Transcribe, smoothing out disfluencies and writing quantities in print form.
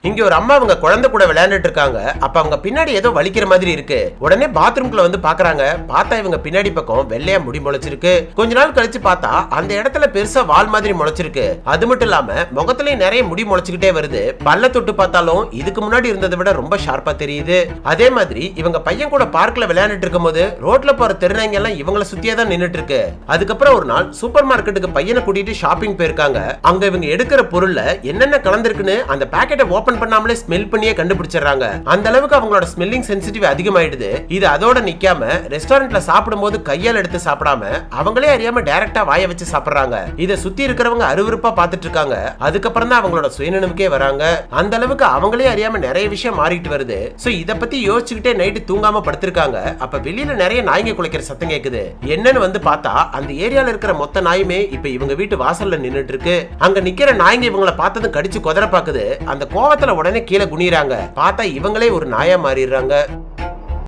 இங்க ஒரு அம்மா அவங்க குழந்தை கூட விளையாண்டுட்டு இருக்காங்க. அப்ப அவங்க பின்னாடி ஏதோ வலிக்கிற மாதிரி இருக்கு. உடனே பாத்ரூம்குள்ள வந்து பாக்குறாங்க. பார்த்தா இவங்க பின்னாடி பக்கம் வெள்ளையா முடி முளைச்சிருக்கு. கொஞ்ச நாள் கழிச்சு பார்த்தா அந்த இடத்துல பெருசா வால் மாதிரி முளைச்சிருக்கு. அது மட்டும் இல்லாம முகத்திலயும் நிறைய முடி முளைச்சுக்கிட்டே வருது. பல்ல தொட்டு பார்த்தாலும் இதுக்கு முன்னாடி இருந்ததை விட ரொம்ப ஷார்ப்பா தெரியுது. அதே மாதிரி இவங்க பையன் கூட பார்க்ல விளையாண்டுட்டு இருக்கும்போது ரோட்ல போற திருநங்க எல்லாம் இவங்கள சுத்தியே தான் நின்னுட்டு இருக்கு. அதுக்கப்புறம் ஒரு நாள் சூப்பர் மார்க்கெட்டுக்கு பையனை கூட்டிட்டு ஷாப்பிங் போயிருக்காங்க. அங்க இவங்க எடுக்கிற பொருள்ல என்னென்ன கலந்திருக்குன்னு அந்த பாக்கெட்டை ஓபன் பண்ணாமலே ஸ்மெல் பண்ணியே கண்டுபிடிச்சிடறாங்க. அந்த அளவுக்கு அவங்களோட ஸ்மெல்லிங் சென்சிட்டிவ் அதிகமாயிடுது. இது அதோட நிக்காம ரெஸ்டாரண்ட்ல சாப்பிடும்போது கையால் எடுத்து சாப்பிடாம அவங்களே அறியாம டைரக்டா வாய வச்சு சாப்பிடுறாங்க. இத சுத்தி இருக்கிறவங்க அருவருப்பா பார்த்துட்டு இருக்காங்க. அதுக்கப்புறம் தான் அவங்களோட சுயநினைவுக்கே வராங்க. அந்த அளவுக்கு அவங்களே அறியாம நிறைய விஷயம் மாறிட்டு வருது. சோ இத பத்தி யோசிச்சுக்கிட்டே நைட்டு தூங்காம படுத்திருக்காங்க. அப்ப வெளியில நிறைய நாய்ங்க குலைக்கிற சத்தம் கேக்குது. என்னன்னு வந்து பார்த்தா அந்த ஏரியால இருக்கிற மொத்த நாயுமே இப்ப இவங்க வீட்டு வாசல்ல நின்னுட்டு இருக்கு. அங்க நிக்கிற நாய்ங்க இவங்கள பார்த்ததும் கடிச்சு கொதற பாக்குது. அந்த கோவத்துல உடனே கீழே குனிறாங்க. பார்த்தா இவங்களே ஒரு நாயா மாறிடுறாங்க.